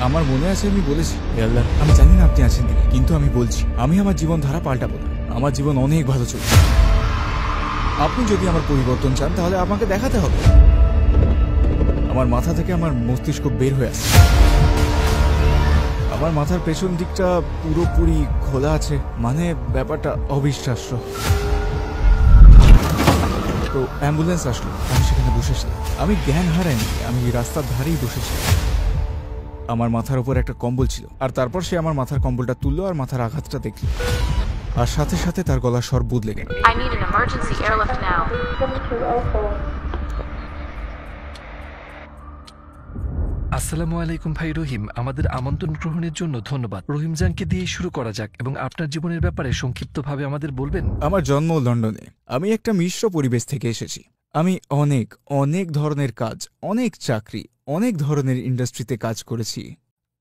আমার মনে আছে আমি বলেছি, হে আল্লাহ, আমি জানি না আপনি আছেন কিনা, কিন্তু আমি বলছি আমি আমার জীবনধারা পাল্টাবো না। আমার জীবন অনেক ভালো চলছে। আপনি যদি আমার পরিবর্তন চান তাহলে আমাকে দেখাতে হবে। আমার মাথা থেকে আমার মস্তিষ্ক বের হয়ে আসছে। আমার মাথার পেছন দিকটা পুরোপুরি খোলা আছে, মানে ব্যাপারটা অবিশ্বাস্য। তো অ্যাম্বুলেন্স আসলো, আমি সেখানে বসেছিলাম। আমি জ্ঞান হারাইনি, আমি রাস্তার ধারেই বসেছিলাম। আমার মাথার উপর একটা কম্বল ছিল, আর তারপর সে আমার মাথার কম্বলটা তুললো আর মাথার আঘাতটা দেখল, আর সাথে সাথে তার গলার স্বর বদলে গেল। আসসালামু আলাইকুম ভাই রহিম, আমাদের আমন্ত্রণ গ্রহণের জন্য ধন্যবাদ। রহিম জানকে দিয়ে শুরু করা যাক এবং আপনার জীবনের ব্যাপারে সংক্ষিপ্তভাবে আমাদের বলবেন। আমার জন্ম লন্ডনে। আমি একটা মিশ্র পরিবেশ থেকে এসেছি। আমি অনেক অনেক ধরনের কাজ, অনেক চাকরি, অনেক ধরনের ইন্ডাস্ট্রিতে কাজ করেছি।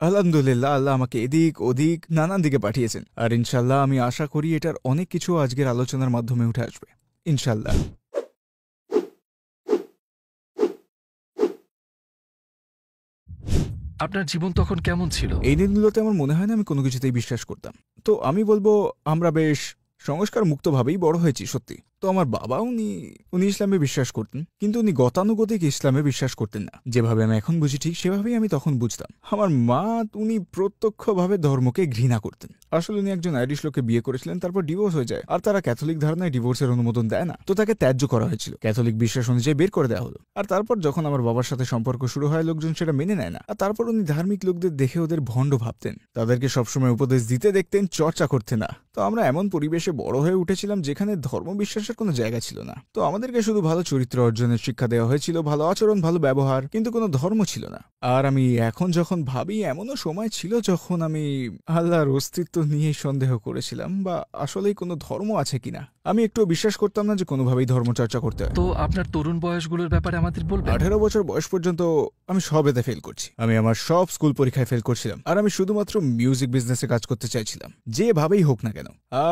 আলহামদুলিল্লাহ, আল্লাহ আমাকে এদিক ওদিক নানান দিকে পাঠিয়েছেন, আর ইনশাল্লাহ আমি আশা করি এটার অনেক কিছু আজকের আলোচনার মাধ্যমে উঠে আসবে ইনশাল্লাহ। আপনার জীবন তখন কেমন ছিল? এই দিনগুলোতে আমার মনে হয় না আমি কোনো কিছুতেই বিশ্বাস করতাম। তো আমি বলবো আমরা বেশ সংস্কার মুক্তভাবেই বড় হয়েছি সত্যি। তো আমার বাবা উনি ইসলামে বিশ্বাস করতেন, কিন্তু উনি গতানুগতিক ইসলামে বিশ্বাস করতেন না। যেভাবে আমি এখন বুঝি ঠিক সেভাবেই আমি তখন বুঝতাম। আমার মা উনি প্রত্যক্ষভাবে ধর্মকে ঘৃণা করতেন। আসলে উনি একজন আইরিশ লোককে বিয়ে করেছিলেন, তারপর ডিভোর্স হয়ে যায়, আর তারা ক্যাথলিক ধারণায় ডিভোর্সের অনুমোদন দেয় না, তো তাকে ত্যায্য করা হয়েছিল। ক্যাথলিক বিশ্বাস অনুযায়ী বের করে দেওয়া হলো। আর তারপর যখন আমার বাবার সাথে সম্পর্ক শুরু হয়, লোকজন সেটা মেনে নেয় না। আর তারপর উনি ধার্মিক লোকদের দেখে ওদের ভণ্ড ভাবতেন, তাদেরকে সবসময় উপদেশ দিতে দেখতেন, চর্চা করতে না। তো আমরা এমন পরিবেশে বড় হয়ে উঠেছিলাম যেখানে ধর্ম বিশ্বাসের কোনো জায়গা ছিল না। তো আমাদেরকে শুধু ভালো চরিত্র অর্জনের শিক্ষা দেওয়া হয়েছিল, ভালো আচরণ, ভালো ব্যবহার, কিন্তু কোনো ধর্ম ছিল না। আর আমি এখন যখন ভাবি, এমনও সময় ছিল যখন আমি আল্লাহর অস্তিত্ব নিয়ে সন্দেহ করেছিলাম, বা আসলেই কোনো ধর্ম আছে কিনা। আমি একটু বিশ্বাস করতাম না যে কোনোভাবেই ধর্মচর্চা করতে হয়। তো আপনার তরুণ বয়সগুলোর ব্যাপারে আমাদের বলবেন। 18 বছর বয়স পর্যন্ত আমি সবেতে ফেল করছি। আমি আমার সব স্কুল পরীক্ষায় ফেল করছিলাম, আর আমি শুধুমাত্র মিউজিক বিজনেসে কাজ করতে চাইছিলাম, যেভাবেই হোক না কেন।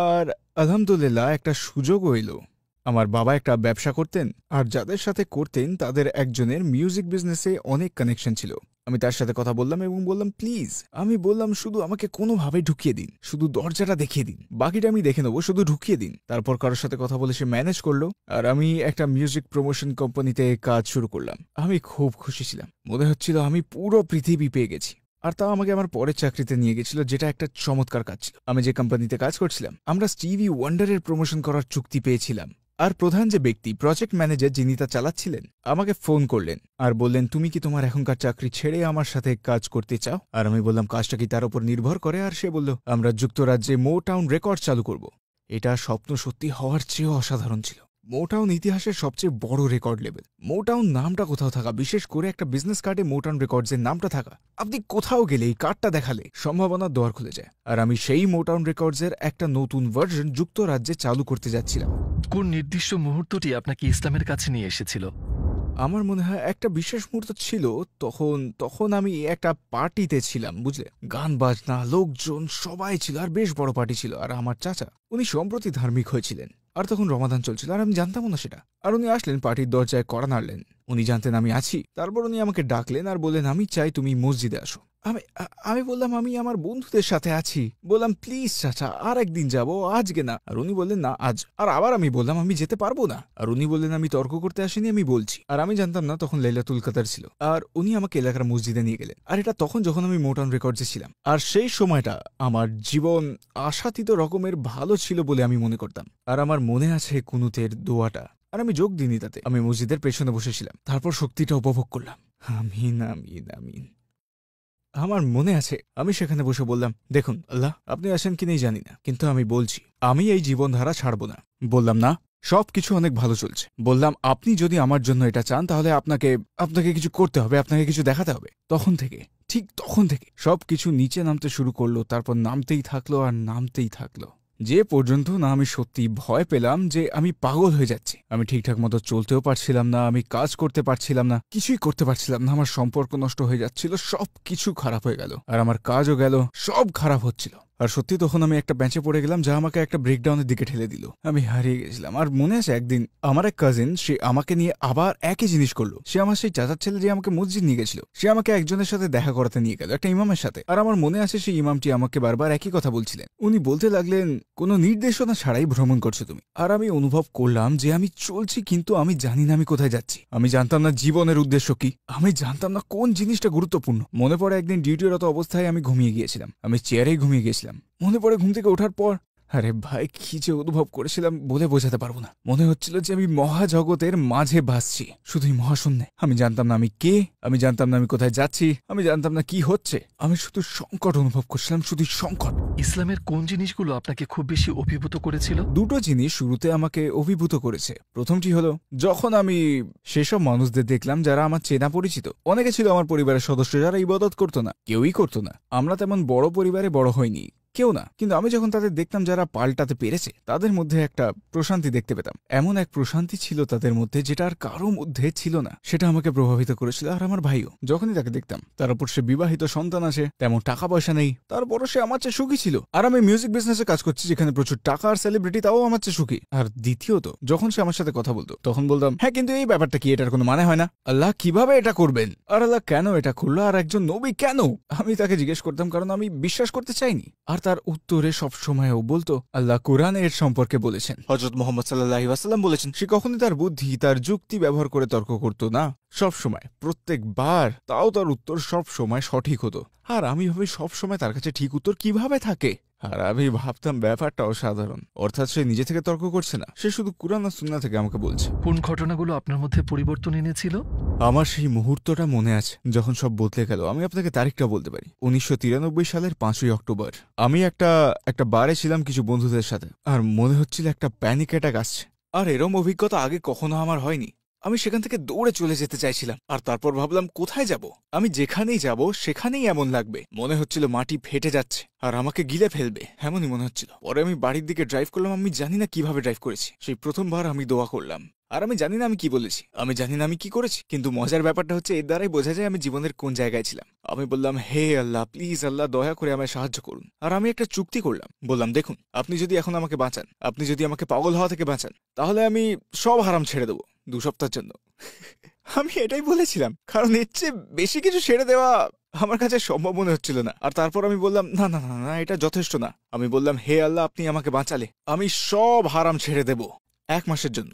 আর আলহামদুলিল্লাহ একটা সুযোগও এলো। আমার বাবা একটা ব্যবসা করতেন, আর যাদের সাথে করতেন তাদের একজনের মিউজিক বিজনেসে অনেক কানেকশন ছিল। আমি তার সাথে কথা বললাম এবং বললাম, প্লিজ, আমি বললাম শুধু আমাকে কোনোভাবে ঢুকিয়ে দিন, শুধু দরজাটা দেখিয়ে দিন, বাকিটা আমি দেখে নেবো, শুধু ঢুকিয়ে দিন। তারপর কারোর সাথে কথা বলে সে ম্যানেজ করলো, আর আমি একটা মিউজিক প্রমোশন কোম্পানিতে কাজ শুরু করলাম। আমি খুব খুশি ছিলাম, মনে হচ্ছিল আমি পুরো পৃথিবী পেয়ে গেছি। আর তা আমাকে আমার পরের চাকরিতে নিয়ে গেছিল, যেটা একটা চমৎকার কাজ ছিল। আমি যে কোম্পানিতে কাজ করছিলাম, আমরা স্টিভি ওয়ান্ডারের প্রমোশন করার চুক্তি পেয়েছিলাম। আর প্রধান যে ব্যক্তি, প্রজেক্ট ম্যানেজার যিনি তা চালাচ্ছিলেন, আমাকে ফোন করলেন আর বললেন, তুমি কি তোমার এখনকার চাকরি ছেড়ে আমার সাথে কাজ করতে চাও? আর আমি বললাম, কাজটা কি তার উপর নির্ভর করে? আর সে বলল, আমরা যুক্তরাজ্যে মোটাউন রেকর্ড চালু করব। এটা স্বপ্ন সত্যি হওয়ার চেয়েও অসাধারণ ছিল। মোটাউন ইতিহাসের সবচেয়ে বড় রেকর্ড লেভেল। মোটাউন নামটা কোথাও থাকা, বিশেষ করে একটা বিজনেস কার্ডে মোটাউন রেকর্ডসের নামটা থাকা, আপনি কোথাও গেলে এই কার্ডটা দেখালে সম্ভাবনার দোয়ার খুলে যায়। আর আমি সেই মোটাউন রেকর্ডসের একটা নতুন ভার্সন যুক্তরাজ্যে চালু করতে যাচ্ছিলাম। কোন নির্দিষ্ট মুহূর্তটি আপনাকে ইসলামের কাছে নিয়ে এসেছিল? আমার মনে হয় একটা বিশেষ মুহূর্ত ছিল, তখন আমি একটা পার্টিতে ছিলাম, বুঝলে, গান বাজনা, লোকজন সবাই ছিল, আর বেশ বড় পার্টি ছিল। আর আমার চাচা উনি সম্প্রতি ধার্মিক হয়েছিলেন, আর তখন রমাদান চলছিল, আর আমি জানতামও না সেটা। আর উনি আসলেন, পার্টির দরজায় কড়া নাড়লেন। উনি জানতেন আমি আছি। তারপর উনি আমাকে ডাকলেন আর বললেন, আমি চাই তুমি মসজিদে আসো। আমি বললাম, আমি আমার বন্ধুদের সাথে আছি। বললাম, প্লিজ চাচা, আর একদিন যাবো, আজকে না। আর উনি বললেন, না আজ। আর আবার আমি বললাম, আমি যেতে পারবো না। আর উনি বললেন, আমি তর্ক করতে আসিনি, আমি বলছি। আর আমি জানতাম না তখন লাইলাতুল কদর ছিল। আর উনি আমাকে এলাকার মসজিদে নিয়ে গেলেন। আর এটা তখন যখন আমি মোটাউন রেকর্ডসে ছিলাম। আর সেই সময়টা আমার জীবন আশাতীত রকমের ভালো ছিল বলে আমি মনে করতাম। আর আমার মনে আছে কুনুতের দোয়াটা, আর আমি যোগ দিইনি তাতে। আমি মসজিদের পেছনে বসেছিলাম, তারপর শক্তিটা উপভোগ করলাম। আমিন আমিন আমিন। আমার মনে আছে আমি সেখানে বসে বললাম, দেখুন আল্লাহ, আপনি আসেন কি নেই জানি না, কিন্তু আমি বলছি আমি এই জীবনধারা ছাড়ব না। বললাম, না, সবকিছু অনেক ভালো চলছে। বললাম, আপনি যদি আমার জন্য এটা চান তাহলে আপনাকে কিছু করতে হবে, আপনাকে কিছু দেখাতে হবে। ঠিক তখন থেকে সবকিছু নিচে নামতে শুরু করলো, তারপর নামতেই থাকলো আর নামতেই থাকলো, যে পর্যন্ত না আমি সত্যি ভয় পেলাম যে আমি পাগল হয়ে যাচ্ছি। আমি ঠিকঠাক মতো চলতেও পারছিলাম না, আমি কাজ করতে পারছিলাম না, কিছুই করতে পারছিলাম না। আমার সম্পর্ক নষ্ট হয়ে যাচ্ছিল, সব কিছু খারাপ হয়ে গেল, আর আমার কাজও গেল, সব খারাপ হচ্ছিল। আর সত্যি তখন আমি একটা বেঞ্চে পড়ে গেলাম, যা আমাকে একটা ব্রেকডাউনের দিকে ঠেলে দিল। আমি হারিয়ে গেছিলাম। আর মনে আছে একদিন আমার এক কাজিন, সে আমাকে নিয়ে আবার একই জিনিস করলো। সে আমার সেই চাচার ছেলে যে আমাকে মসজিদ নিয়ে গেছিল, সে আমাকে একজনের সাথে দেখা করাতে নিয়ে গেল, একটা ইমামের সাথে। আর আমার মনে আছে সেই ইমামটি আমাকে বারবার একই কথা বলছিলেন। উনি বলতে লাগলেন, কোনো নির্দেশনা ছাড়াই ভ্রমণ করছো তুমি। আর আমি অনুভব করলাম যে আমি চলছি, কিন্তু আমি জানি না আমি কোথায় যাচ্ছি। আমি জানতাম না জীবনের উদ্দেশ্য কি, আমি জানতাম না কোন জিনিসটা গুরুত্বপূর্ণ। মনে পড়ে একদিন ডিউটিরত অবস্থায় আমি ঘুমিয়ে গিয়েছিলাম। আমি চেয়ারেই ঘুমিয়ে গেছিলাম। মনে পড়ে ঘুম থেকে ওঠার পর, আরে ভাই, কি যে অনুভব করেছিলাম বলে বোঝাতে পারবো না। মনে হচ্ছিল যে আমি মহাজগতের মাঝে ভাসছি, শুধুই মহাশূন্যে। আমি জানতাম না আমি কে, আমি জানতাম না আমি কোথায় যাচ্ছি, আমি জানতাম না কি হচ্ছে। আমি শুধু সংকট অনুভব করছিলাম, শুধু সংকট। ইসলামের কোন জিনিসগুলো আপনাকে খুব বেশি অভিভূত করেছিল? দুটো জিনিস শুরুতে আমাকে অভিভূত করেছে। প্রথমটি হলো যখন আমি সেসব মানুষদের দেখলাম যারা আমার চেনা পরিচিত। অনেকে ছিল আমার পরিবারের সদস্য যারা ইবাদত করতো না, কেউই করতো না। আমরা তেমন বড় পরিবারে বড় হইনি, কেউ না। কিন্তু আমি যখন তাদের দেখতাম যারা পাল্টাতে পেরেছে, তাদের মধ্যে একটা প্রশান্তি দেখতে পেতাম। এমন এক প্রশান্তি ছিল তাদের মধ্যে যেটা আর কারো মধ্যে ছিল না। সেটা আমাকে প্রভাবিত করেছিল। আর আমার ভাইও, যখনই তাকে দেখতাম, তার উপর সে বিবাহিত, সন্তান আছে, তেমন টাকা পয়সা নেই, তারপরও সে আমার চেয়ে সুখী ছিল। আর আমি মিউজিক বিজনেসে কাজ করছি যেখানে প্রচুর টাকা আর সেলিব্রিটি, তাও আমার চেয়ে সুখী। আর দ্বিতীয়ত, যখন সে আমার সাথে কথা বলতো, তখন বলতাম, হ্যাঁ কিন্তু এই ব্যাপারটা কি, এটার কোনো মানে হয় না। আল্লাহ কিভাবে এটা করবেন, আর আল্লাহ কেন এটা করলো, আর একজন নবী কেন? আমি তাকে জিজ্ঞেস করতাম, কারণ আমি বিশ্বাস করতে চাইনি। আর তার উত্তরে সবসময় ও বলতো, আল্লাহ কোরআনে এর সম্পর্কে বলেছেন, হযরত মুহাম্মদ সাল্লাল্লাহু আলাইহি ওয়াসাল্লাম বলেছেন। সে কখনোই তার বুদ্ধি, তার যুক্তি ব্যবহার করে তর্ক করতো না। সবসময়, প্রত্যেকবার, তাও তার উত্তর সবসময় সঠিক হতো। আর আমি ভাবি সবসময় তার কাছে ঠিক উত্তর কিভাবে থাকে। আর আমি ভাবতাম ব্যাপারটা অসাধারণ। অর্থাৎ সে নিজে থেকে তর্ক করছে না, সে শুধু কুরআন আর সুন্নাহ থেকে আমাকে বলছে। কোন ঘটনাগুলো আপনার মধ্যে পরিবর্তন এনেছিল? আমার সেই মুহূর্তটা মনে আছে যখন সব বদলে গেল। আমি আপনাকে তারিখটা বলতে পারি, 1993 সালের 5ই অক্টোবর। আমি একটা বারে ছিলাম কিছু বন্ধুদের সাথে, আর মনে হচ্ছিল একটা প্যানিক অ্যাটাক আসছে। আর এরম অভিজ্ঞতা আগে কখনো আমার হয়নি। আমি সেখান থেকে দৌড়ে চলে যেতে চাইছিলাম। আর তারপর ভাবলাম, কোথায় যাব? আমি যেখানেই যাব সেখানেই এমন লাগবে। মনে হচ্ছিল মাটি ফেটে যাচ্ছে আর আমাকে গিলে ফেলবে, এমনই মনে হচ্ছিল। পরে আমি বাড়ির দিকে ড্রাইভ করলাম। আমি জানি না কিভাবে ড্রাইভ করেছি। সেই প্রথমবার আমি দোয়া করলাম। আর আমি জানি না আমি কি বলেছি, আমি জানি না আমি কি করেছি। কিন্তু মজার ব্যাপারটা হচ্ছে, এর দ্বারাই বোঝা যায় আমি জীবনের কোন জায়গায় ছিলাম। আমি বললাম, হে আল্লাহ, প্লিজ আল্লাহ, দয়া করে আমায় সাহায্য করুন। আর আমি একটা চুক্তি করলাম। বললাম, দেখুন, আপনি যদি এখন আমাকে বাঁচান, আপনি যদি আমাকে পাগল হওয়া থেকে বাঁচান, তাহলে আমি সব হারাম ছেড়ে দেবো 2 সপ্তাহের জন্য। আমি এটাই বলেছিলাম, কারণ এর চেয়ে বেশি কিছু ছেড়ে দেওয়া আমার কাছে সম্ভব মনে হচ্ছিল না। আর তারপর আমি বললাম, না না না না, এটা যথেষ্ট না। আমি বললাম, হে আল্লাহ, আপনি আমাকে বাঁচালে আমি সব হারাম ছেড়ে দেব 1 মাসের জন্য।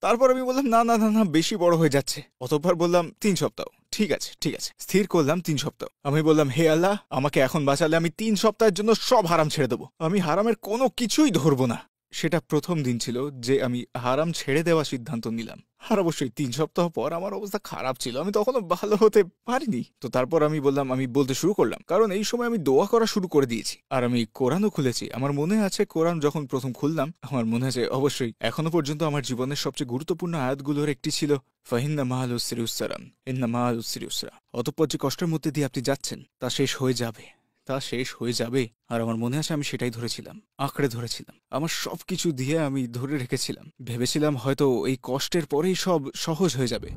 তারপর আমি বললাম, না না না না, বেশি বড় হয়ে যাচ্ছে। অতঃপর বললাম 3 সপ্তাহ। ঠিক আছে, ঠিক আছে, স্থির করলাম 3 সপ্তাহ। আমি বললাম, হে আল্লাহ, আমাকে এখন বাঁচালে আমি 3 সপ্তাহের জন্য সব হারাম ছেড়ে দেবো। আমি হারামের কোনো কিছুই ধরবো না। সেটা প্রথম দিন ছিল যে আমি হারাম ছেড়ে দেওয়া সিদ্ধান্ত নিলাম। আর অবশ্যই 3 সপ্তাহ পর আমার অবস্থা খারাপ ছিল, আমি তখনও ভালো হতে পারিনি। তো তারপর আমি বললাম, আমি বলতে শুরু করলাম, কারণ এই সময় আমি দোয়া করা শুরু করে দিয়েছি। আর আমি কোরআনও খুলেছি। আমার মনে আছে কোরআন যখন প্রথম খুললাম, আমার মনে আছে অবশ্যই এখনো পর্যন্ত আমার জীবনের সবচেয়ে গুরুত্বপূর্ণ আয়াতগুলোর একটি ছিল, ফাইন্না মাআল উসরি ইউসরান, ইন্না মাআল উসরি ইউসরা। অতঃপর যে কষ্টের মধ্যে দিয়ে আপনি যাচ্ছেন তা শেষ হয়ে যাবে, তা শেষ হয়ে যাবে। আর আমার মনে আছে আমি সেটাই ধরেছিলাম, আঁকড়ে ধরেছিলাম। আমার সবকিছু দিয়ে আমি ধরে রেখেছিলাম। ভেবেছিলাম হয়তো এই কষ্টের পরেই সব সহজ হয়ে যাবে।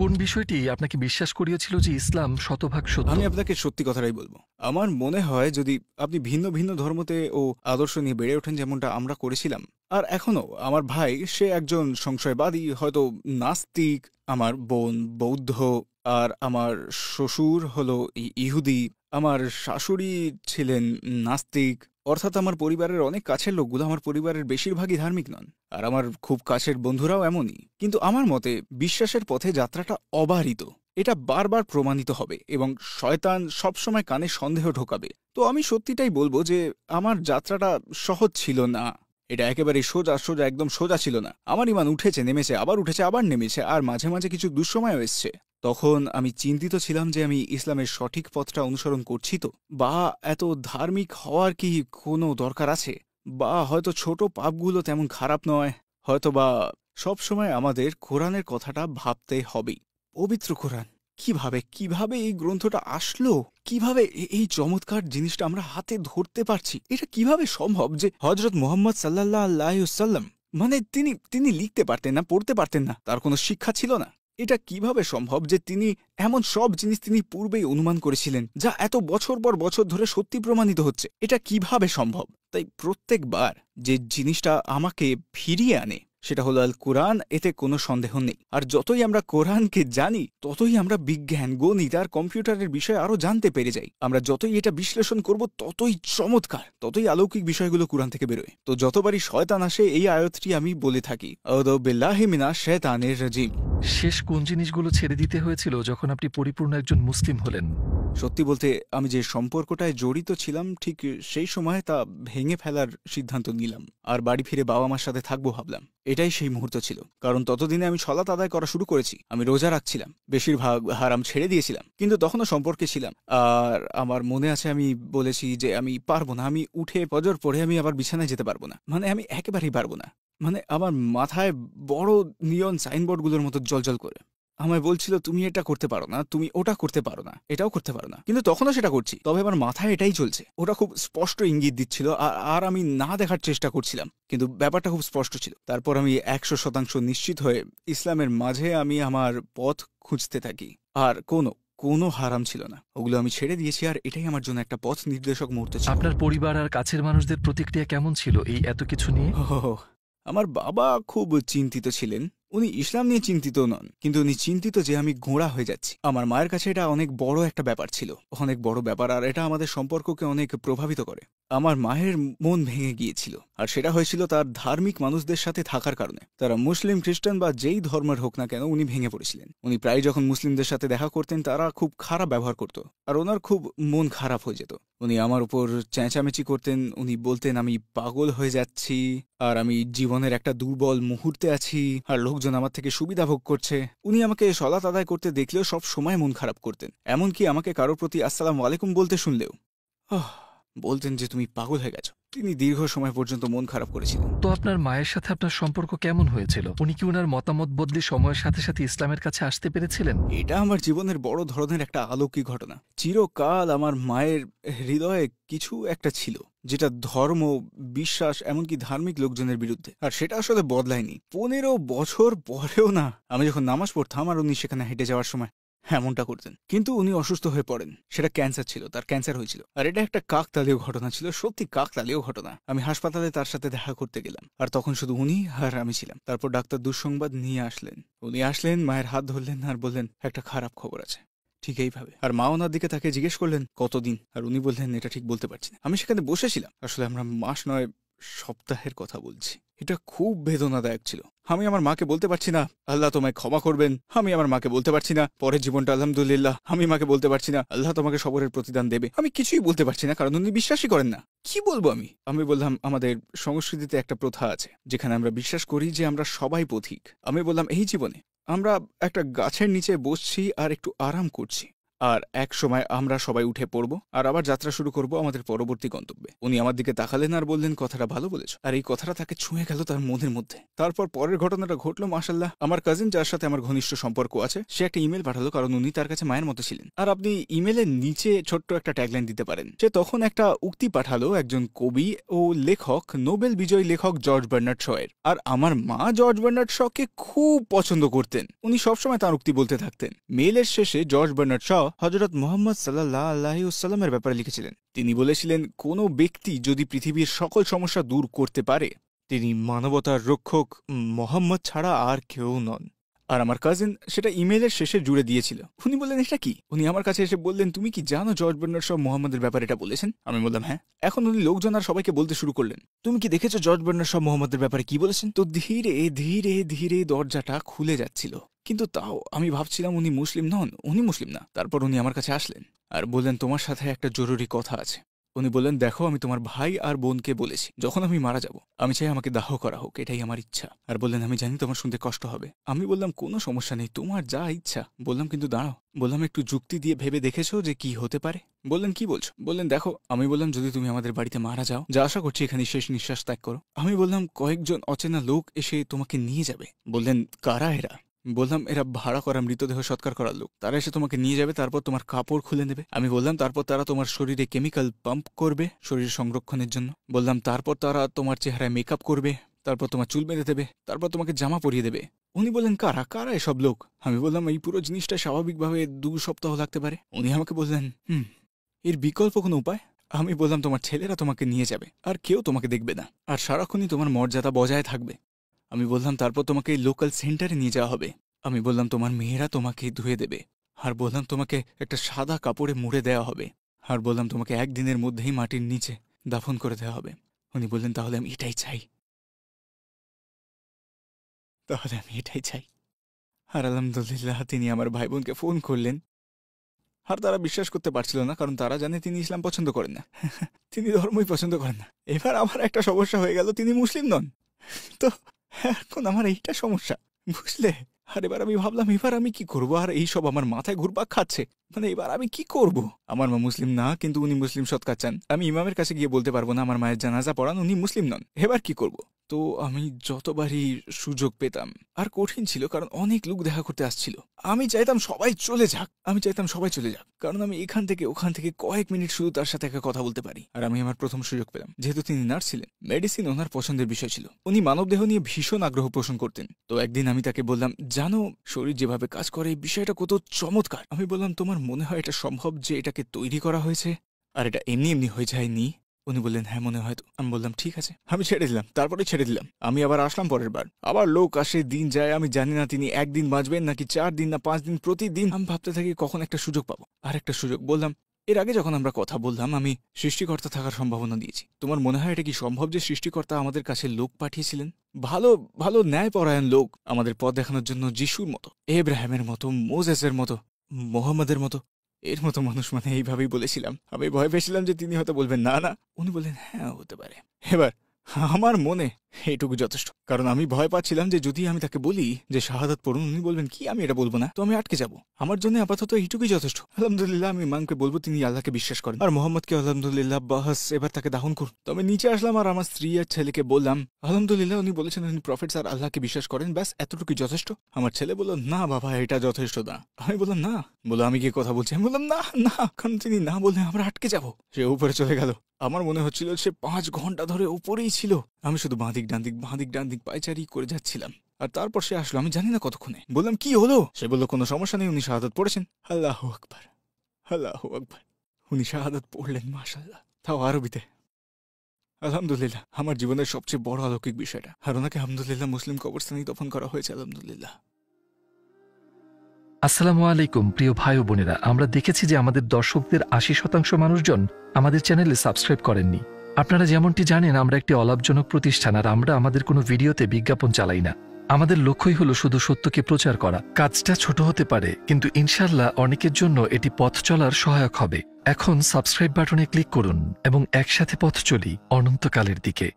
কোন বিষয়টি আপনাকে বিশ্বাস করিয়েছিল যে ইসলাম শতভাগ সত্য? আমি আপনাকে সত্যি কথাটাই বলবো। আমার মনে হয় যদি আপনি ভিন্ন ভিন্ন ধর্মতে ও আদর্শ নিয়ে বেড়ে ওঠেন, যেমনটা আমরা করেছিলাম, আর এখনো আমার ভাই সে একজন সংশয়বাদী, হয়তো নাস্তিক, আমার বোন বৌদ্ধ, আর আমার শ্বশুর হলো ইহুদি, আমার শাশুড়ি ছিলেন নাস্তিক। অর্থাৎ আমার পরিবারের অনেক কাছের লোকগুলো, আমার পরিবারের বেশিরভাগই ধার্মিক নন, আর আমার খুব কাছের বন্ধুরাও এমনই। কিন্তু আমার মতে বিশ্বাসের পথে যাত্রাটা অবারিত। এটা বারবার প্রমাণিত হবে এবং শয়তান সবসময় কানে সন্দেহ ঢোকাবে। তো আমি সত্যিটাই বলবো যে আমার যাত্রাটা সহজ ছিল না। এটা একেবারেই সোজা সোজা, একদম সোজা ছিল না। আমার ইমান উঠেছে, নেমেছে, আবার উঠেছে, আবার নেমেছে, আর মাঝে মাঝে কিছু দুঃসময়ও এসছে। তখন আমি চিন্তিত ছিলাম যে আমি ইসলামের সঠিক পথটা অনুসরণ করছি তো, বা এত ধার্মিক হওয়ার কি কোনো দরকার আছে, বা হয়তো ছোট পাপগুলো তেমন খারাপ নয়, হয়তো বা সবসময় আমাদের কোরআনের কথাটা ভাবতে হবেই। পবিত্র কোরআন কিভাবে কিভাবে এই গ্রন্থটা আসলো, কিভাবে এই চমৎকার জিনিসটা আমরা হাতে ধরতে পারছি, এটা কিভাবে সম্ভব যে হযরত মুহাম্মদ সাল্লাল্লাহু আলাইহি ওয়াসাল্লাম, মানে তিনি লিখতে পারতেন না, পড়তে পারতেন না, তার কোনো শিক্ষা ছিল না, এটা কিভাবে সম্ভব যে তিনি এমন সব জিনিস তিনি পূর্বেই অনুমান করেছিলেন যা এত বছর পর বছর ধরে সত্যি প্রমাণিত হচ্ছে? এটা কিভাবে সম্ভব? তাই প্রত্যেকবার যে জিনিসটা আমাকে ফিরিয়ে আনে সেটা হলো আল কোরআন, এতে কোনো সন্দেহ নেই। আর যতই আমরা কোরআনকে জানি ততই আমরা বিজ্ঞান, গণিত আর কম্পিউটারের বিষয়ে আরো জানতে পেরে যাই। আমরা যতই এটা বিশ্লেষণ করব ততই চমৎকার, ততই অলৌকিক বিষয়গুলো কোরআন থেকে বেরোয়। তো যতবারই শয়তান আসে এই আয়াতটি আমি বলে থাকি, আউযু বিল্লাহি মিনাশ শাইতানির রাজিম। শেষ কোন জিনিসগুলো ছেড়ে দিতে হয়েছিল যখন আপনি পরিপূর্ণ একজন মুসলিম হলেন? সত্যি বলতে আমি যে সম্পর্কটায় জড়িত ছিলাম ঠিক সেই সময় তা ভেঙে ফেলার সিদ্ধান্ত নিলাম আর বাড়ি ফিরে বাবা মার সাথে থাকবো ভাবলাম। এটাই সেই মুহূর্ত ছিল, কারণ ততদিনে আমি সলাত আদায় করা শুরু করেছি, আমি রোজা রাখছিলাম, বেশিরভাগ হারাম ছেড়ে দিয়েছিলাম, কিন্তু তখনও সম্পর্কে ছিলাম। আর আমার মনে আছে আমি বলেছি যে আমি পারবো না, আমি উঠে ফজর পড়ে আমি আবার বিছানায় যেতে পারবো না, মানে আমি একেবারেই পারবো না। মানে আমার মাথায় বড় নিয়ন সাইনবোর্ডগুলোর মতো জ্বলজ্বল করে আমায় বলছিল, তুমি এটা করতে পারো না, তুমি ওটা করতে পারো না, এটাও করতে পারো না। কিন্তু তখনও সেটা করছি, তবে আমার মাথায় এটাই চলছে। ওটা খুব স্পষ্ট ইঙ্গিত দিচ্ছিল আর আমি না দেখার চেষ্টা করছিলাম, কিন্তু ব্যাপারটা খুব স্পষ্ট ছিল। তারপর আমি 100% নিশ্চিত হয়ে ইসলামের মাঝে আমি আমার পথ খুঁজতে থাকি। আর কোনো হারাম ছিল না, ওগুলো আমি ছেড়ে দিয়েছি। আর এটাই আমার জন্য একটা পথ নির্দেশক মুহূর্ত ছিল। আপনার পরিবার আর কাছের মানুষদের প্রতিক্রিয়া কেমন ছিল এই এত কিছু নিয়ে? আমার বাবা খুব চিন্তিত ছিলেন। উনি ইসলাম নিয়ে চিন্তিত নন, কিন্তু উনি চিন্তিত যে আমি গোঁড়া হয়ে যাচ্ছি। আমার মায়ের কাছে এটা অনেক বড় একটা ব্যাপার ছিল, অনেক বড় ব্যাপার, আর এটা আমাদের সম্পর্ককে অনেক প্রভাবিত করে। আমার মায়ের মন ভেঙে গিয়েছিল, আর সেটা হয়েছিল তার ধার্মিক মানুষদের সাথে থাকার কারণে। তারা মুসলিম, খ্রিস্টান বা যেই ধর্মের হোক না কেন, উনি ভেঙে পড়েছিলেন। উনি প্রায় যখন মুসলিমদের সাথে দেখা করতেন তারা খুব খারাপ ব্যবহার করত, আর ওনার খুব মন খারাপ হয়ে যেত। উনি আমার উপর চেঁচামেচি করতেন, উনি বলতেন আমি পাগল হয়ে যাচ্ছি, আর আমি জীবনের একটা দুর্বল মুহূর্তে আছি, আর লোকজন আমার থেকে সুবিধা ভোগ করছে। উনি আমাকে সলাত আদায় করতে দেখলেও সব সময় মন খারাপ করতেন, এমনকি আমাকে কারোর প্রতি আসসালামু আলাইকুম বলতে শুনলেও বলতেন যে তুমি পাগল হয়ে গেছো। তিনি দীর্ঘ সময় পর্যন্ত মন খারাপ করেছিলেন। তো আপনার মায়ের সাথে আপনার সম্পর্ক কেমন হয়েছিল? উনি কি ওনার মতামত বদলে সময়ের সাথে সাথে ইসলামের কাছে আসতে পেরেছিলেন? এটা আমার জীবনের বড় ধরনের একটা অলৌকিক ঘটনা। চিরকাল আমার মায়ের হৃদয়ে কিছু একটা ছিল যেটা ধর্ম, বিশ্বাস, এমনকি ধার্মিক লোকজনের বিরুদ্ধে, আর সেটা আসলে বদলায়নি। 15 বছর পরেও না, আমি যখন নামাজ পড়তাম আর উনি সেখানে হেঁটে যাওয়ার সময় এমনটা করতেন। কিন্তু উনি অসুস্থ হয়ে পড়েন, সেটা ক্যান্সার ছিল, তার ক্যান্সার হয়েছিল। আর এটা একটা কাকতালীয় ঘটনা ছিল, সত্যি কাকতালীয় ঘটনা। আমি হাসপাতালে তার সাথে দেখা করতে গেলাম, আর তখন শুধু উনি আর আমি ছিলাম। তারপর ডাক্তার দুঃসংবাদ নিয়ে আসলেন। উনি আসলেন, মায়ের হাত ধরলেন আর বললেন একটা খারাপ খবর আছে, ঠিক এইভাবে। আর মা ওনার দিকে তাকে জিজ্ঞেস করলেন কতদিন, আর উনি বললেন এটা ঠিক বলতে পারছি না। আমি সেখানে বসেছিলাম, আসলে আমরা মাস নয় সপ্তাহের কথা বলছি। এটা খুব বেদনাদায়ক ছিল। আমি আমার মাকে বলতে পারছি না আল্লাহ তোমায় ক্ষমা করবেন, আমি আমার মাকে বলতে পারছি না পরের জীবনটা আলহামদুলিল্লাহ, আমি মাকে বলতে পারছি না আল্লাহ তোমাকে সবরের প্রতিদান দেবে। আমি কিছুই বলতে পারছি না, কারণ উনি বিশ্বাসই করেন না। কি বলবো আমি বললাম আমাদের সংস্কৃতিতে একটা প্রথা আছে যেখানে আমরা বিশ্বাস করি যে আমরা সবাই পথিক। আমি বললাম এই জীবনে আমরা একটা গাছের নিচে বসছি আর একটু আরাম করছি, আর এক সময় আমরা সবাই উঠে পড়বো আর আবার যাত্রা শুরু করব আমাদের পরবর্তী গন্তব্যে। উনি আমার দিকে তাকালেন আর বললেন কথাটা ভালো বলেছ। আর এই কথাটা তাকে ছুঁয়ে গেল তার মনের মধ্যে। তারপর পরের ঘটনাটা ঘটলো, মাশাল্লাহ। আমার কাজিন যার সাথে আমার ঘনিষ্ঠ সম্পর্ক আছে, সে একটা ইমেল পাঠালো, কারণ উনি তার কাছে মায়ের মতো ছিলেন। আর আপনি ইমেলের নিচে ছোট্ট একটা ট্যাগলাইন দিতে পারেন। সে তখন একটা উক্তি পাঠালো একজন কবি ও লেখক, নোবেল বিজয়ী লেখক জর্জ বার্নার্ড শয়ের। আর আমার মা জর্জ বার্নার্ড শকে খুব পছন্দ করতেন, উনি সবসময় তার উক্তি বলতে থাকতেন। মেলের শেষে জর্জ বার্নার্ড শ হযরত মুহাম্মদ সাল্লাল্লাহু আলাইহি ওয়াসাল্লামের ব্যাপারে লিখেছিলেন। তিনি বলেছিলেন, কোনো ব্যক্তি যদি পৃথিবীর সকল সমস্যা দূর করতে পারে, তিনি মানবতার রক্ষক মোহাম্মদ ছাড়া আর কেউ নন। আর আমার কাজিন সেটা ইমেলের শেষে জুড়ে দিয়েছিল। উনি বললেন এটা কি? উনি আমার কাছে এসে বললেন, তুমি কি জানো জর্জ বার্নার্ড শ মোহাম্মদের ব্যাপারে এটা বলেছেন? আমি বললাম হ্যাঁ। এখন উনি লোকজন আর সবাইকে বলতে শুরু করলেন, তুমি কি দেখেছো জর্জ বার্নার্ড শ মোহাম্মদের ব্যাপারে কি বলেছেন? তো ধীরে ধীরে ধীরে দরজাটা খুলে যাচ্ছিল, কিন্তু তাও আমি ভাবছিলাম উনি মুসলিম নন, উনি মুসলিম না। তারপর উনি আমার কাছে আসলেন আর বললেন, তোমার সাথে একটা জরুরি কথা আছে। উনি বললেন, দেখো আমি তোমার ভাই আর বোনকে বলেছি যখন আমি মারা যাব আমি চাই আমাকে দাহ করা হোক, এটাই আমার ইচ্ছা। আর বললেন, আমি জানি তোমার শুনতে কষ্ট হবে। আমি বললাম কোনো সমস্যা নেই, তোমার যা ইচ্ছা। বললাম কিন্তু দাঁড়াও, বললাম একটু যুক্তি দিয়ে ভেবে দেখেছো যে কি হতে পারে? বললেন কি বলছো? বললেন দেখো, আমি বললাম যদি তুমি আমাদের বাড়িতে মারা যাও, যা আশা করছি এখানে শেষ নিঃশ্বাস ত্যাগ করো। আমি বললাম কয়েকজন অচেনা লোক এসে তোমাকে নিয়ে যাবে। বললেন কারা এরা? বললাম এরা ভাড়া করা মৃতদেহ সৎকার করার লোক, তারা এসে তোমাকে নিয়ে যাবে, তারপর তোমার কাপড় খুলে নেবে। আমি বললাম তারপর তারা তোমার শরীরে কেমিক্যাল পাম্প করবে শরীর সংরক্ষণের জন্য। বললাম তারপর তারা তোমার চেহারায় মেকআপ করবে, তারপর তোমার চুল বেঁধে দেবে, তারপর তোমাকে জামা পরিয়ে দেবে। উনি বললেন, কারা কারা এসব লোক? আমি বললাম, এই পুরো জিনিসটা স্বাভাবিকভাবে 2 সপ্তাহ লাগতে পারে। উনি আমাকে বললেন, এর বিকল্প কোনো উপায়? আমি বললাম, তোমার ছেলেরা তোমাকে নিয়ে যাবে, আর কেউ তোমাকে দেখবে না, আর সারাক্ষণই তোমার মর্যাদা বজায় থাকবে। আমি বললাম, তারপর তোমাকে লোকাল সেন্টারে নিয়ে যাওয়া হবে। আমি বললাম, তোমার মেয়েরা তোমাকে ধুয়ে দেবে, আর বললাম তোমাকে একটা সাদা কাপড়ে মুড়ে দেওয়া হবে, আর বললাম তোমাকে 1 দিনের মধ্যেই মাটির নিচে দাফন করে দেওয়া হবে। উনি বললেন, তাহলে আমি এটাই চাই, তাহলে আমি এটাই চাই। আর আলহামদুলিল্লাহ তিনি আমার ভাই বোনকে ফোন করলেন, আর তারা বিশ্বাস করতে পারছিল না, কারণ তারা জানে তিনি ইসলাম পছন্দ করেন না। তিনি ধর্মই পছন্দ করেন না। এবার আমার একটা সমস্যা হয়ে গেল, তিনি মুসলিম নন। তো এখন আমার এইটা সমস্যা, বুঝলে? আর এবার আমি ভাবলাম, এবার আমি কি করবো? আর এইসব আমার মাথায় ঘুরপাক খাচ্ছে। মানে এবার আমি কি করব? আমার মা মুসলিম না, কিন্তু উনি মুসলিম সৎকার চান। আমি ইমামের কাছে গিয়ে বলতে পারবো না আমার মায়ের জানাজা পড়ান, উনি মুসলিম নন। এবার কি করব? তো আমি যতবারই সুযোগ পেতাম, আর কঠিন ছিল, কারণ অনেক লোক দেখা করতে আসছিল। আমি চাইতাম সবাই চলে যাক, কারণ আমি এখান থেকে ওখান থেকে কয়েক মিনিট শুধু তার সাথে একটা কথা বলতে পারি। আর আমি আমার প্রথম সুযোগ পেলাম, যেহেতু তিনি নার্স ছিলেন। মেডিসিন ওনার পছন্দের বিষয় ছিল, উনি মানবদেহ নিয়ে ভীষণ আগ্রহ পোষণ করতেন। তো একদিন আমি তাকে বললাম, জানো শরীর যেভাবে কাজ করে এই বিষয়টা কত চমৎকার। আমি বললাম, তোমার মনে হয় এটা সম্ভব যে এটাকে তৈরি করা হয়েছে আর এটা এমনি এমনি হয়ে যায়নি? উনি বললেন, হ্যাঁ মনে হয় তো। আমি বললাম, ঠিক আছে। আমি ছেড়ে দিলাম, তারপরে ছেড়ে দিলাম। আমি আবার আসলাম পরের বার, আবার লোক আসে, দিন যায়, আমি জানি না তিনি 1 দিন বাঁচবেন নাকি 4 দিন না 5 দিন। প্রতিদিন আমি ভাবতে থাকি কখন একটা সুযোগ পাবো, আর একটা সুযোগ। বললাম, এর আগে যখন আমরা কথা বললাম আমি সৃষ্টিকর্তা থাকার সম্ভাবনা দিয়েছি। তোমার মনে হয় এটা কি সম্ভব যে সৃষ্টিকর্তা আমাদের কাছে লোক পাঠিয়েছিলেন, ভালো ভালো ন্যায়পরায়ণ লোক, আমাদের পথ দেখানোর জন্য? যিশুর মতো, এব্রাহিমের মতো, মোজেসের মতো, মোহাম্মদের মতো, এর মতো মানুষ। মানে এইভাবেই বলেছিলাম। আমি ভয় পেয়েছিলাম যে তিনি হয়তো বলবেন না না। উনি বললেন, হ্যাঁ হতে পারে। এবার আমার মনে এইটুকু যথেষ্ট, কারণ আমি ভয় পাচ্ছিলাম যে যদি আমি তাকে বলি যে শাহাদাত পড়ুন, উনি বলবেন কি আমি এটা বলবো না, তো আমি আটকে যাব। আমার জন্য আপাতত এইটুকুই যথেষ্ট। আলহামদুলিল্লাহ আমি ইমামকে বলবো তিনি আল্লাহকে বিশ্বাস করেন, আর মোহাম্মদকে আলহামদুলিল্লাহ বাহাস, এবার তাকে দাহন করুন। তো আমি নিচে আসলাম আর আমার স্ত্রী আর ছেলেকে বললাম, আলহামদুলিল্লাহ উনি বলেছেন উনি প্রফেট আর আল্লাহকে বিশ্বাস করেন, ব্যাস এতটুকুই যথেষ্ট। আমার ছেলে বলল, না বাবা এটা যথেষ্ট না। আমি বললাম, না। বলো, আমি কি কথা বলছি? আমি বললাম, না না, কারণ তিনি না বললে আমরা আটকে যাব। সে উপরে চলে গেল। আমার মনে হচ্ছিল সে 5 ঘন্টা ধরে উপরেই ছিল। আমি শুধু বাঁদিক ডানদিক পায়চারি করে যাচ্ছিলাম। আর তারপর সে আসলো, আমি জানি না কতক্ষণে। বললাম, কি হলো? সে বলল, কোনো সমস্যা নেই, উনি শাহাদাত পড়েছেন। আল্লাহু আকবার, আল্লাহু আকবার। উনি শাহাদাত পড়লেন, মাশাআল্লাহ, তাও আরবিতে। আলহামদুলিল্লাহ, আমার জীবনের সবচেয়ে বড় অলৌকিক বিষয়টা। আর ওনাকে আলহামদুলিল্লাহ মুসলিম কবরস্থানেই দফন করা হয়েছে, আলহামদুলিল্লাহ। আসসালামু আলাইকুম প্রিয় ভাই ও বোনেরা, আমরা দেখেছি যে আমাদের দর্শকদের 80% মানুষজন আমাদের চ্যানেলে সাবস্ক্রাইব করেননি। আপনারা যেমনটি জানেন আমরা একটি অলাভজনক প্রতিষ্ঠান, আর আমরা আমাদের কোনো ভিডিওতে বিজ্ঞাপন চালাই না। আমাদের লক্ষ্যই হলো শুধু সত্যকে প্রচার করা। কাজটা ছোট হতে পারে, কিন্তু ইনশাল্লাহ অনেকের জন্য এটি পথ চলার সহায়ক হবে। এখন সাবস্ক্রাইব বাটনে ক্লিক করুন এবং একসাথে পথ চলি অনন্তকালের দিকে।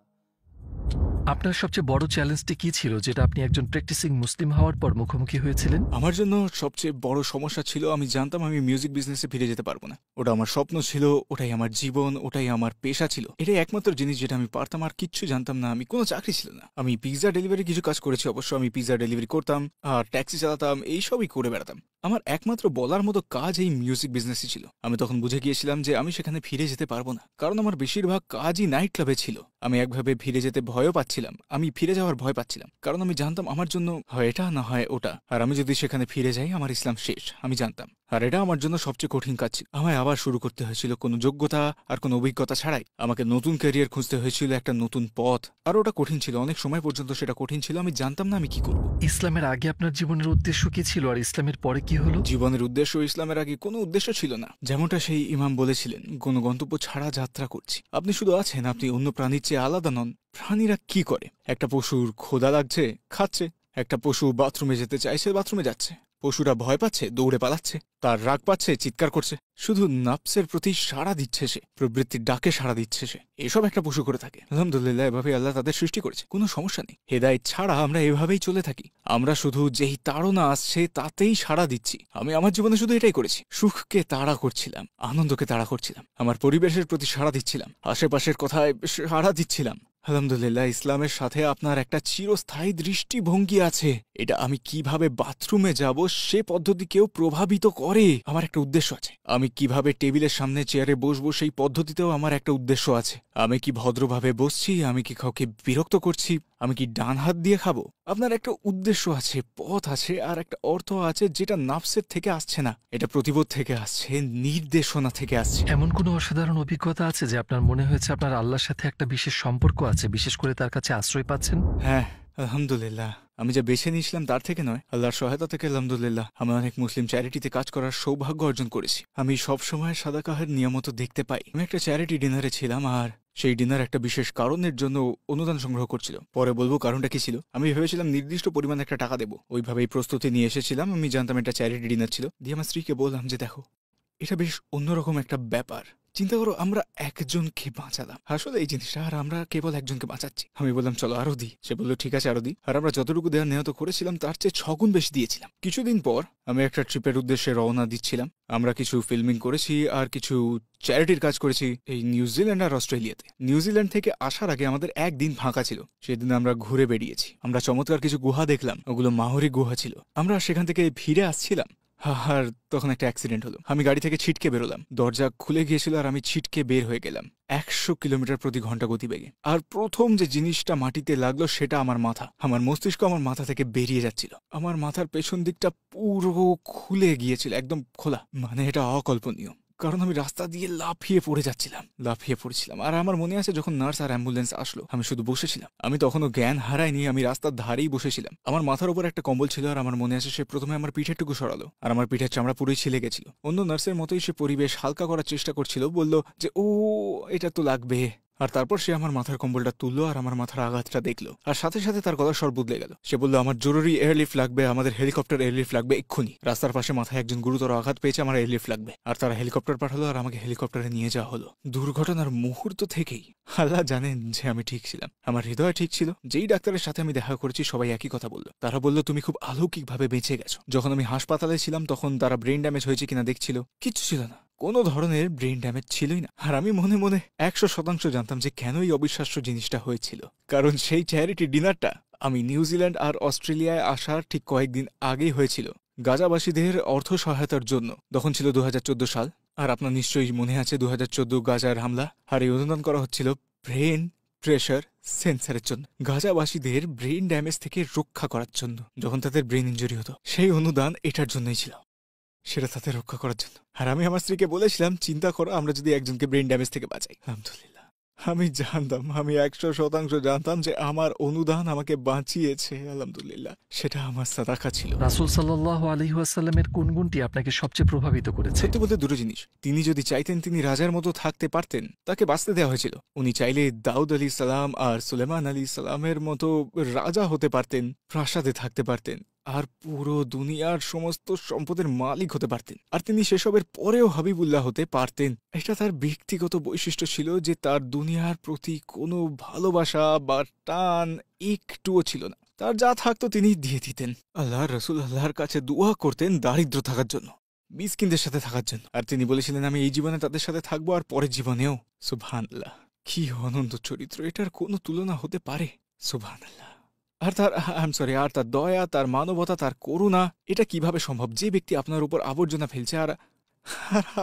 আপনার সবচেয়ে বড় চ্যালেঞ্জটি কি ছিল, যেটা আপনি একজন প্র্যাকটিসিং মুসলিম হওয়ার পর মুখোমুখি হয়েছিলেন? আমার জন্য সবচেয়ে বড় সমস্যা ছিল, আমি জানতাম আমি মিউজিক বিজনেসে ফিরে যেতে পারবো না। ওটা আমার স্বপ্ন ছিল, ওটাই আমার জীবন, ওটাই আমার পেশা ছিল। এটাই একমাত্র জিনিস যেটা আমি পারতাম, আর কিচ্ছু জানতাম না। আমি কোনো চাকরি ছিল না। আমি পিৎজা ডেলিভারি কিছু কাজ করেছি অবশ্য, আমি পিৎজা ডেলিভারি করতাম আর ট্যাক্সি চালাতাম, এইসবই করে বেড়াতাম। আমার একমাত্র বলার মতো কাজ এই মিউজিক বিজনেসই ছিল। আমি তখন বুঝে গিয়েছিলাম যে আমি সেখানে ফিরে যেতে পারবো না, কারণ আমার বেশিরভাগ কাজই নাইট ক্লাবে ছিল। আমি একভাবে ফিরে যেতে ভয়ও পাচ্ছিলাম, আমি ফিরে যাওয়ার ভয় পাচ্ছিলাম, কারণ আমি জানতাম আমার জন্য হয় এটা না হয় ওটা, আর আমি যদি সেখানে ফিরে যাই আমার ইসলাম শেষ, আমি জানতাম। আর এটা আমার জন্য সবচেয়ে কঠিন কাজ ছিল। আমায় আবার শুরু করতে হয়েছিল কোনো যোগ্যতা আর কোনো অভিজ্ঞতা ছাড়াই। আমাকে নতুন ক্যারিয়ার খুঁজতে হয়েছিল, একটা নতুন পথ, আর ওটা কঠিন ছিল। অনেক সময় পর্যন্ত সেটা কঠিন ছিল, আমি জানতাম না আমি কি করব। ইসলামের আগে আপনার জীবনের উদ্দেশ্য কি ছিল, আর ইসলামের পরে কি হলো? জীবনের উদ্দেশ্য ইসলামের আগে কোনো উদ্দেশ্য ছিল না। যেমনটা সেই ইমাম বলেছিলেন, কোনো গন্তব্য ছাড়া যাত্রা করছি। আপনি শুধু আছেন, আপনি অন্য প্রাণীর চেয়ে আলাদা নন। প্রাণীরা কি করে? একটা পশুর ক্ষুধা লাগছে, খাচ্ছে। একটা পশু বাথরুমে যেতে চাইছে, বাথরুমে যাচ্ছে। পশুরা ভয় পাচ্ছে, দৌড়ে পালাচ্ছে। তার রাগ পাচ্ছে, চিৎকার করছে। শুধু নাফসের প্রতি সাড়া দিচ্ছে সে, প্রবৃত্তির ডাকে সাড়া দিচ্ছে সে। এসব একটা পশু করে থাকে। আলহামদুলিল্লাহ, এভাবে আল্লাহ তাদের সৃষ্টি করেছে, কোনো সমস্যা নেই। হেদায়েত ছাড়া আমরা এভাবেই চলে থাকি। আমরা শুধু যেই তাড়না আসছে তাতেই সাড়া দিচ্ছি। আমি আমার জীবনে শুধু এটাই করেছি, সুখকে তাড়া করছিলাম, আনন্দকে তাড়া করছিলাম, আমার পরিবেশের প্রতি সাড়া দিচ্ছিলাম, আশেপাশের কথায় সাড়া দিচ্ছিলাম। আলহামদুলিল্লাহ, ইসলামের সাথে আপনার একটা চিরস্থায়ী দৃষ্টিভঙ্গি আছে। এটা আমি কিভাবে বাথরুমে যাব সে পদ্ধতিকেও প্রভাবিত করে। আমার একটা উদ্দেশ্য আছে। আমি কিভাবে টেবিলের সামনে চেয়ারে বসবো সেই পদ্ধতিতেও আমার একটা উদ্দেশ্য আছে। আমি কি ভদ্রভাবে বসছি, আমি কি কাউকে বিরক্ত করছি, আমি কি ডান হাত দিয়ে খাবো। আপনার একটা উদ্দেশ্য আছে, পথ আছে, আর একটা অর্থ আছে যেটা নাফসের থেকে আসছে না, এটা প্রতিবোধ থেকে আসছে, নির্দেশনা থেকে আসছে। এমন কোনো অসাধারণ অভিজ্ঞতা আছে যে আপনার মনে হয়েছে আপনার আল্লাহর সাথে একটা বিশেষ সম্পর্ক আছে, বিশেষ করে তার কাছে আশ্রয় পাচ্ছেন? হ্যাঁ, আলহামদুলিল্লাহ। আমি যা বেছে নিয়েছিলাম তার থেকে নয়, আল্লাহর সহায়তা থেকে আলহামদুলিল্লাহ আমি অনেক মুসলিম চ্যারিটিতে কাজ করার সৌভাগ্য অর্জন করেছি। আমি সবসময় সাদাকাহের নিয়মিত দেখতে পাই। আমি একটা চ্যারিটি ডিনারে ছিলাম, আর সেই ডিনার একটা বিশেষ কারণের জন্য অনুদান সংগ্রহ করছিল। পরে বলবো কারণটা কি ছিল। আমি ভেবেছিলাম নির্দিষ্ট পরিমাণ একটা টাকা দেবো, ওইভাবেই প্রস্তুতি নিয়ে এসেছিলাম। আমি জানতাম এটা চ্যারিটি ডিনার ছিল। দিয়ে আমার স্ত্রীকে বললাম যে দেখো, এটা বেশ অন্যরকম একটা ব্যাপার। চিন্তা করো, আমরা একজনকে বাঁচালাম আসলে এই জিনিসটা, আর আমরা কেবল একজনকে বাঁচাচ্ছি। আমি বললাম চলো আরো দিই। সে বললো ঠিক আছে আরো দিই। আর আমরা যতটুকু দেওয়ার নিহত করেছিলাম তার চেয়ে 6 গুণ বেশি দিয়েছিলাম। কিছুদিন পর আমি একটা ট্রিপের উদ্দেশ্যে রওনা দিচ্ছিলাম। আমরা কিছু ফিল্মিং করেছি আর কিছু চ্যারিটির কাজ করেছি এই নিউজিল্যান্ড আর অস্ট্রেলিয়াতে। নিউজিল্যান্ড থেকে আসার আগে আমাদের একদিন ফাঁকা ছিল, সেদিন আমরা ঘুরে বেরিয়েছি। আমরা চমৎকার কিছু গুহা দেখলাম, ওগুলো মাহরি গুহা ছিল। আমরা সেখান থেকে ফিরে আসছিলাম, আর তখন একটা অ্যাক্সিডেন্ট হলো। আমি গাড়ি থেকে ছিটকে বেরোলাম, দরজা খুলে গিয়েছিল আর আমি ছিটকে বের হয়ে গেলাম 100 কিলোমিটার প্রতি ঘন্টা গতিবেগে। আর প্রথম যে জিনিসটা মাটিতে লাগলো সেটা আমার মাথা। আমার মস্তিষ্ক আমার মাথা থেকে বেরিয়ে যাচ্ছিল। আমার মাথার পেছন দিকটা পুরো খুলে গিয়েছিল, একদম খোলা। মানে এটা অকল্পনীয়, কারণ আমি রাস্তা দিয়ে লাফিয়ে পড়েছিলাম। আর আমার মনে আছে যখন নার্স আর অ্যাম্বুলেন্স আসলো, আমি শুধু বসেছিলাম। আমি তখনও জ্ঞান হারাইনি, আমি রাস্তার ধারেই বসেছিলাম। আমার মাথার উপর একটা কম্বল ছিল, আর আমার মনে আছে সে প্রথমে আমার পিঠের টুকু সরালো, আর আমার পিঠের চামড়া পুরোই ছিলে গেছিল। অন্য নার্সের মতোই সে পরিবেশ হালকা করার চেষ্টা করছিল, বলল যে ও এটা তো লাগবে। আর তারপর সে আমার মাথার কম্বলটা তুললো আর আমার মাথার আঘাতটা দেখলো, আর সাথে সাথে তার গলার স্বর বদলে গেল। সে বললো আমার জরুরি এয়ারলিফট লাগবে, আমাদের হেলিকপ্টার এয়ারলিফট লাগবে এক্ষুনি। রাস্তার পাশে মাথায় একজন গুরুতর আঘাত পেয়েছে, আমার এয়ারলিফট লাগবে। আর তারা হেলিকপ্টার পাঠালো আর আমাকে হেলিকপ্টারে নিয়ে যাওয়া হলো। দুর্ঘটনার মুহূর্ত থেকেই আল্লাহ জানেন যে আমি ঠিক ছিলাম, আমার হৃদয় ঠিক ছিল। যেই ডাক্তারের সাথে আমি দেখা করেছি সবাই একই কথা বললো। তারা বললো তুমি খুব অলৌকিকভাবে বেঁচে গেছো। যখন আমি হাসপাতালে ছিলাম তখন তারা ব্রেন ড্যামেজ হয়েছে কিনা দেখছিল, কিচ্ছু ছিল না, কোনো ধরনের ব্রেন ড্যামেজ ছিলই না। আর আমি মনে মনে 100% জানতাম যে কেন এই অবিশ্বাস্য জিনিসটা হয়েছিল। কারণ সেই চ্যারিটি ডিনারটা আমি নিউজিল্যান্ড আর অস্ট্রেলিয়ায় আসার ঠিক কয়েকদিন আগেই হয়েছিল, গাজাবাসীদের অর্থ সহায়তার জন্য। তখন ছিল 2014 সাল। আর আপনার নিশ্চয়ই মনে আছে 2014 গাজার হামলা। আর এই অনুদান করা হচ্ছিল ব্রেন প্রেশার সেন্সারের জন্য, গাজাবাসীদের ব্রেন ড্যামেজ থেকে রক্ষা করার জন্য। যখন তাদের ব্রেন ইঞ্জুরি হতো, সেই অনুদান এটার জন্যই ছিল, সেটা তাদের রক্ষা করার জন্য। আর আমি আমার স্ত্রীকে বলেছিলাম চিন্তা করো আমরা যদি একজনকে ব্রেন ড্যামেজ থেকে বাঁচাই। আলহামদুলিল্লাহ, আমি জানতাম, আমি 100% জানতাম যে আমার অনুদান আমাকে বাঁচিয়েছে। আলহামদুলিল্লাহ, সেটা আমার সাদাকা ছিল। রাসূল সাল্লাল্লাহু আলাইহি ওয়াসাল্লামের কোন গুণটি আপনাকে সবচেয়ে প্রভাবিত করেছে? সত্যি বলতে দুটো জিনিস। তিনি যদি চাইতেন তিনি রাজার মতো থাকতে পারতেন, তাকে বাঁচতে দেওয়া হয়েছিল। উনি চাইলে দাউদ আলী সালাম আর সুলেমান আলী সালামের মতো রাজা হতে পারতেন, প্রাসাদে থাকতে পারতেন, আর পুরো দুনিয়ার সমস্ত সম্পদের মালিক হতে পারতেন। আর তিনি সেসবের পরেও হাবিবুল্লাহ হতে পারতেন। এটা তার ব্যক্তিগত বৈশিষ্ট্য ছিল যে তার দুনিয়ার প্রতি কোনো ভালোবাসা বা টান একটুও ছিল না। তার যা থাকতো তিনি দিয়ে দিতেন। আল্লাহর রাসূল আল্লাহর কাছে দোয়া করতেন দারিদ্র থাকার জন্য, মিসকিনদের সাথে থাকার জন্য। আর তিনি বলেছিলেন আমি এই জীবনে তাদের সাথে থাকবো আর পরের জীবনেও। সুবহানাল্লাহ, কি অনন্ত চরিত্র! এটার কোনো তুলনা হতে পারে? সুবহানাল্লাহ। আর তার দয়া, তার মানবতা, তার করুণা, এটা কিভাবে সম্ভব? যে ব্যক্তি আপনার উপর আবর্জনা ফেলছে আর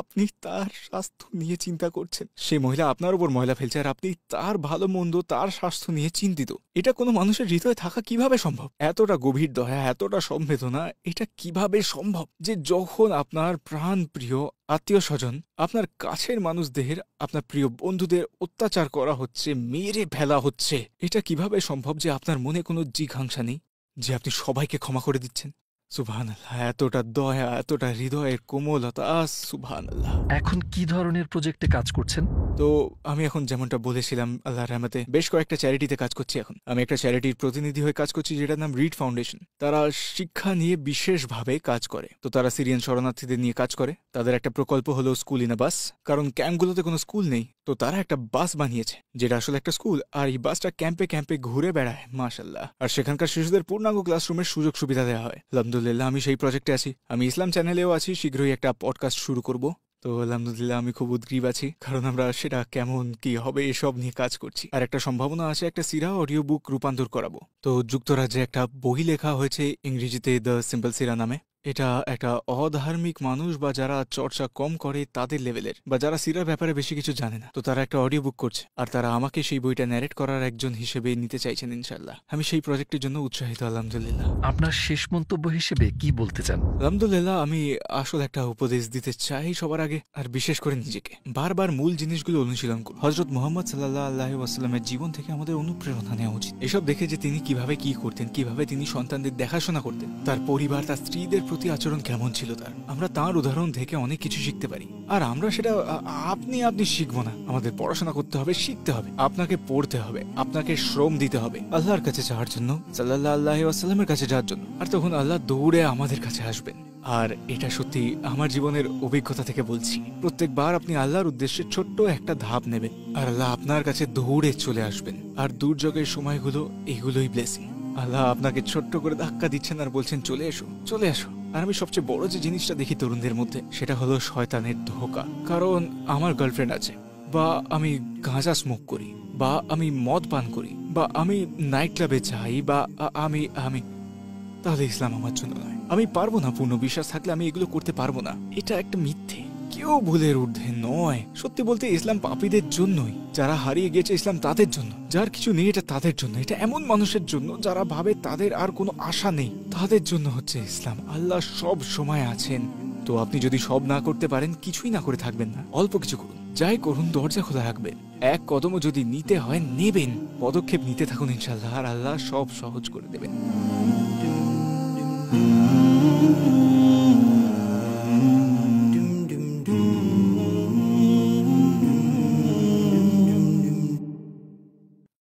আপনি তার স্বাস্থ্য নিয়ে চিন্তা করছেন। সে মহিলা আপনার উপর ময়লা ফেলছে আর আপনি তার ভালো মন্দ, তার স্বাস্থ্য নিয়ে চিন্তিত। এটা কোনো মানুষের হৃদয়ে থাকা কিভাবে সম্ভব? এতটা গভীর দয়া, এতটা সংবেদনা, এটা কিভাবে সম্ভব যে যখন আপনার প্রাণ প্রিয় আত্মীয় স্বজন, আপনার কাছের মানুষদের, আপনার প্রিয় বন্ধুদের অত্যাচার করা হচ্ছে, মেরে ফেলা হচ্ছে, এটা কিভাবে সম্ভব যে আপনার মনে কোনো জিঘাংসা নেই, যে আপনি সবাইকে ক্ষমা করে দিচ্ছেন? সুবহানাল্লাহ, এতটা দয়া, এতটা হৃদয়ের কোমলতা, সুবহানাল্লাহ। এখন কি ধরনের প্রজেক্টে কাজ করছেন? তো আমি এখন যেমনটা বলেছিলাম আল্লাহর রহমতে বেশ কয়েকটা চ্যারিটিতে কাজ করছি। এখন আমি একটা চ্যারিটির প্রতিনিধি হয়ে কাজ করছি যেটার নাম রিড ফাউন্ডেশন। তারা শিক্ষা নিয়ে বিশেষভাবে কাজ করে। তো তারা সিরিয়ান শরণার্থীদের নিয়ে কাজ করে। তাদের একটা প্রকল্প হলো স্কুল ইন আ বাস, কারণ ক্যাম্পগুলোতে কোনো স্কুল নেই। তো তারা একটা বাস বানিয়েছে যেটা আসলে একটা স্কুল, আর এই বাসটা ক্যাম্পে ক্যাম্পে ঘুরে বেড়ায়, মাশাআল্লাহ। আর সেখানকার শিশুদের পূর্ণাঙ্গ ক্লাসরুমের সুযোগ সুবিধা দেওয়া হয়। আলহামদুলিল্লাহ, আমি সেই প্রজেক্টে আছি। আমি ইসলাম চ্যানেলেও আছি, শীঘ্রই একটা পডকাস্ট শুরু করব। তো আলহামদুলিল্লাহ আমি খুব উদ্গ্রীব আছি, কারণ আমরা সেটা কেমন কি হবে এসব নিয়ে কাজ করছি। আর একটা সম্ভাবনা আছে একটা সিরা অডিও বুক রূপান্তর করাবো। তো যুক্তরাজ্যে একটা বই লেখা হয়েছে ইংরেজিতে, দ্য সিম্পল সিরা নামে। এটা একটা অধার্মিক মানুষ বা যারা চর্চা কম করে তাদের লেভেলের, বা যারা সিরার ব্যাপারে বেশি কিছু জানে না, তো তারা একটা অডিও বুক করছে, আর তারা আমাকে সেই বইটা ন্যারেট করার একজন হিসেবে নিতে চাইছেন। ইনশাল্লাহ আমি সেই প্রজেক্টের জন্য উৎসাহিত। আলহামদুলিল্লাহ। আপনার শেষ মন্তব্য হিসেবে কি বলতে চান? আলহামদুলিল্লাহ আমি আসলে একটা উপদেশ দিতে চাই সবার আগে, আর বিশেষ করে নিজেকে। বারবার মূল জিনিসগুলো অনুশীলন করুন। হযরত মুহাম্মদ সাল্লাল্লাহু আলাইহি ওয়াসাল্লামের জীবন থেকে আমাদের অনুপ্রেরণা নেওয়া উচিত। এসব দেখে যে তিনি কিভাবে কি করতেন, কিভাবে তিনি সন্তানদের দেখাশোনা করতেন, তার পরিবার, তার স্ত্রীদের প্রতি আচরণ কেমন ছিল তার, আমরা তার উদাহরণ থেকে অনেক কিছু শিখতে পারি। আর আমরা সেটা আপনি শিখবো না, আমাদের পড়াশোনা করতে হবে, শিখতে হবে, আপনাকে পড়তে হবে, আপনাকে শ্রম দিতে হবে আল্লাহর কাছে যাওয়ার জন্য, সাল্লাল্লাহু আলাইহি ওয়াসাল্লামের কাছে যাওয়ার জন্য। আর তখন আল্লাহ দৌড়ে আমাদের কাছে আসবেন। আর এটা সত্যি আমার জীবনের অভিজ্ঞতা থেকে বলছি, প্রত্যেকবার আপনি আল্লাহর উদ্দেশ্যে ছোট্ট একটা ধাপ নেবেন আর আল্লাহ আপনার কাছে দৌড়ে চলে আসবেন। আর দুর্যোগের সময়গুলো এগুলোই ব্লেসিং। আল্লাহ আপনাকে ছোট্ট করে ধাক্কা দিচ্ছেন আর বলছেন চলে এসো, চলে এসো। আর আমি সবচেয়ে বড় যে জিনিসটা দেখি তরুণদের মধ্যে, সেটা হলো শয়তানের ধোঁকা। কারণ আমার গার্লফ্রেন্ড আছে, বা আমি গাঁজা স্মোক করি, বা আমি মদ পান করি, বা আমি নাইট ক্লাবে যাই, বা আমি তাহলে ইসলাম আমার জন্য নয়। আমি পারবো না, পূর্ণ বিশ্বাস থাকলে আমি এগুলো করতে পারবো না। এটা একটা মিথ্যে, কেউ ভুলের ঊর্ধ্বে নয়। সত্যি বলতে ইসলাম পাপীদের জন্যই, যারা হারিয়ে গেছে ইসলাম তাদের জন্য, যার কিছু নেই এটা তাদের জন্য, এটা এমন মানুষের জন্য যারা ভাবে তাদের আর কোনো আশা নেই, তাদের জন্য হচ্ছে ইসলাম। আল্লাহ সব সময় আছেন। তো আপনি যদি সব না করতে পারেন, কিছুই না করে থাকবেন না, অল্প কিছু করুন, যাই করুন দরজা খোলা রাখবেন, এক কদমও যদি নিতে হয় নেবেন, পদক্ষেপ নিতে থাকুন ইনশাআল্লাহ, আর আল্লাহ সব সহজ করে দেবেন।